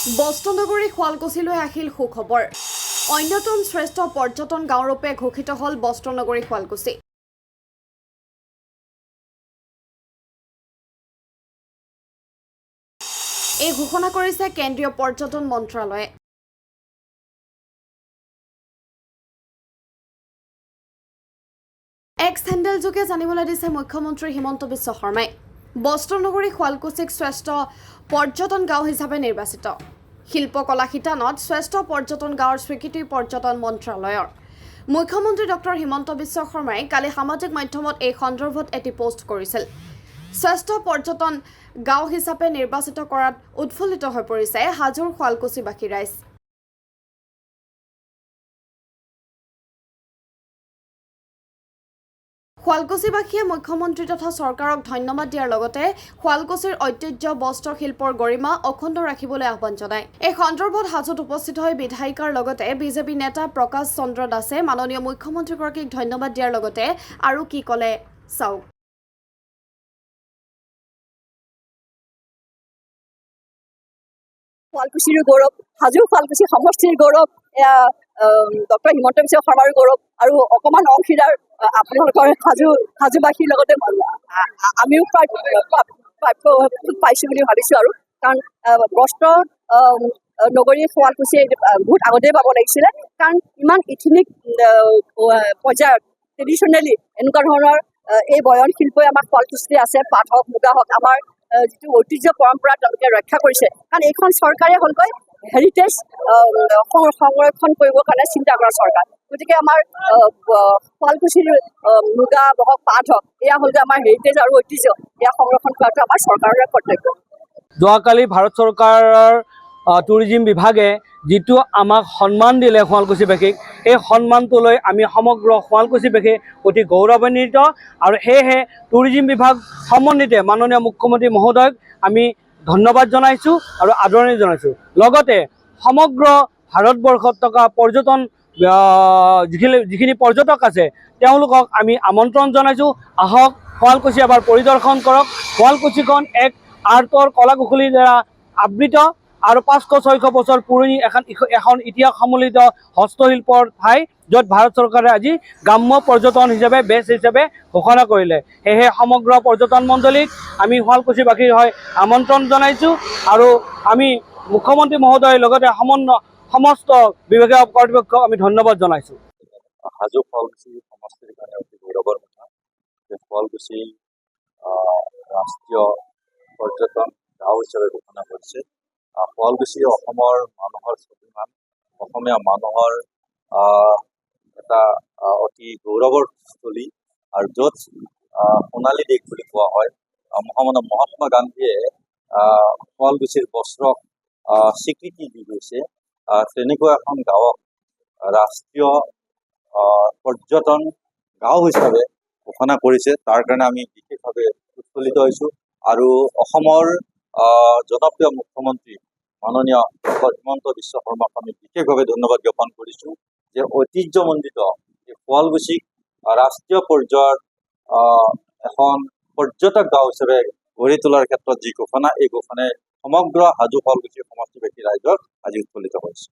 বস্ত্ৰনগৰী শুৱালকুছিলৈ আহিল সুখবৰ। অন্যতম শ্ৰেষ্ঠ পৰ্যটন গাঁওৰূপে ঘোষিত হ'ল বস্ত্ৰনগৰী শুৱালকুছি। এই ঘোষণা কৰিছে কেন্দ্ৰীয় পৰ্যটন মন্ত্ৰালয়ে। এক্স হেণ্ডেলযোগে জানিবলৈ দিছে মুখ্যমন্ত্ৰী হিমন্ত বিশ্ব শৰ্মাই। বস্ত্ৰনগৰী শুৱালকুছিক শ্ৰেষ্ঠ পৰ্যটন গাঁও হিচাপে নিৰ্বাচিত। শিল্পকলা শিতানত শ্ৰেষ্ঠ পৰ্যটন গাঁৱৰ স্বীকৃতি পৰ্যটন মন্ত্ৰালয়ৰ। মুখ্যমন্ত্ৰী ডক্টৰ হিমন্ত বিশ্ব শৰ্মাই কালি সামাজিক মাধ্যমত এই সন্দৰ্ভত এটি পোষ্ট কৰিছিল। শ্ৰেষ্ঠ পৰ্যটন গাঁও হিচাপে নিৰ্বাচিত কৰাত উৎফুল্লিত হৈ পৰিছে হাজোৰ শুৱালকুছিবাসী ৰাইজ। শুৱালকুছিবাসীয়ে মুখ্যমন্ত্ৰী তথা চৰকাৰক ধন্যবাদ দিয়াৰ লগতে শুৱালকুছিৰ ঐতিহ্য বস্ত্ৰ শিল্পৰ গৰিমা অক্ষুণ্ণ ৰাখিবলৈ আহ্বান জনায়। এই সন্দৰ্ভত হাজোত উপস্থিত হৈ বিধায়িকাৰ লগতে বিজেপি নেতা প্ৰকাশ চন্দ্ৰ দাসে মাননীয় মুখ্যমন্ত্ৰীগৰাকীক ধন্যবাদ দিয়াৰ লগতে আৰু কি ক'লে চাওক। শুৱালকুছিৰ গৌৰৱ, হাজো শুৱালকুছি সমষ্টিৰ গৌৰৱ, এয়া ডক্টৰ হিমন্ত বিশ্ব শৰ্মাৰ গৌৰৱ আৰু অকণমান অংশীদাৰ আপোনালোকৰ হাজোবাসীৰ লগতে আমিও পাইছোঁ বুলি ভাবিছোঁ। আৰু কাৰণ বস্ত্ৰ নগৰী শুৱালকুছি বহুত আগতেই পাব লাগিছিলে, কাৰণ ইমান ইথনিক পৰ্যায়ত ট্ৰেডিশ্যনেলি এনেকুৱা ধৰণৰ এই বয়ন শিল্পই আমাৰ শুৱালকুছিতে আছে। পাট হওক, মুগা হওক, আমাৰ যিটো ঐতিহ্য পৰম্পৰা তেওঁলোকে ৰক্ষা কৰিছে। কাৰণ এইখন চৰকাৰে হ'লগৈ হেৰিটেজ সংৰক্ষণ কৰিবৰ কাৰণে চিন্তা কৰা চৰকাৰ। গতিকে আমাৰ শুৱালকুছিৰ মুগা হওক, পাট হওক, এয়া হ'লগৈ আমাৰ হেৰিটেজ আৰু ঐতিহ্য, এয়া সংৰক্ষণ কৰাটো আমাৰ চৰকাৰৰে কৰ্তব্য। যোৱাকালি ভাৰত চৰকাৰৰ টুৰিজিম বিভাগে যিটো আমাক সন্মান দিলে শুৱালকুছিবাসীক, এই সন্মানটো লৈ আমি সমগ্ৰ শুৱালকুছিবাসী অতি গৌৰৱান্বিত। আৰু সেয়েহে টুৰিজিম বিভাগ সমন্বিতে মাননীয় মুখ্যমন্ত্ৰী মহোদয়ক আমি ধন্যবাদ জনাইছোঁ আৰু আদৰণি জনাইছোঁ। লগতে সমগ্ৰ ভাৰতবৰ্ষত থকা পৰ্যটন যিখিনি পৰ্যটক আছে তেওঁলোকক আমি আমন্ত্ৰণ জনাইছোঁ, আহক শুৱালকুছি এবাৰ পৰিদৰ্শন কৰক। শুৱালকুছিখন এক আৰ্টৰ কলাকুশলীৰ দ্বাৰা আবৃত আৰু 500-600 বছৰ পুৰণি এখন ইতিহাস সমলিত হস্তশিল্পৰ ঠাই, য'ত ভাৰত চৰকাৰে আজি গ্ৰাম্য পৰ্যটন হিচাপে বেষ্ট হিচাপে ঘোষণা কৰিলে। সেয়েহে সমগ্ৰ পৰ্যটন মণ্ডলীক আমি শুৱালকুছিবাসীৰ হৈ আমন্ত্ৰণ জনাইছোঁ আৰু আমি মুখ্যমন্ত্ৰী মহোদয়ৰ লগতে সমস্ত বিভাগীয় কৰ্তৃপক্ষক আমি ধন্যবাদ জনাইছোঁ। হাজো শুৱালকুছি সমষ্টিৰ কাৰণে অতি গৌৰৱৰ কথা যে শুৱালকুছি ৰাষ্ট্ৰীয় পৰ্যটন গাঁও হিচাপে ঘোষণা কৰিছে। শুৱালকুছি অসমৰ মানুহৰ স্বাভিমান, অসমীয়া মানুহৰ এটা অতি গৌৰৱৰ স্থলী, আৰু য'ত সোণালী দেশ বুলি কোৱা হয়। মহাত্মা গান্ধীয়ে শুৱালকুছিৰ বস্ত্ৰক স্বীকৃতি দি গৈছে। তেনেকুৱা এখন গাঁৱক ৰাষ্ট্ৰীয় পৰ্যটন গাঁও হিচাপে ঘোষণা কৰিছে। তাৰ কাৰণে আমি বিশেষভাৱে উৎফুল্লিত হৈছোঁ আৰু অসমৰ জনপ্ৰিয় মুখ্যমন্ত্ৰী মাননীয় ডক্টৰ হিমন্ত বিশ্ব শৰ্মাক আমি বিশেষভাৱে ধন্যবাদ জ্ঞাপন কৰিছোঁ যে ঐতিহ্যমণ্ডিত এই শুৱালকুছিক ৰাষ্ট্ৰীয় পৰ্যায়ত এখন পৰ্যটক গাঁও হিচাপে গঢ়ি তোলাৰ ক্ষেত্ৰত যি ঘোষণা, এই ঘোষণাই সমগ্ৰ হাজো শুৱালকুছি সমষ্টিবাসী ৰাইজক আজি উৎফুল্লিত কৰিছে।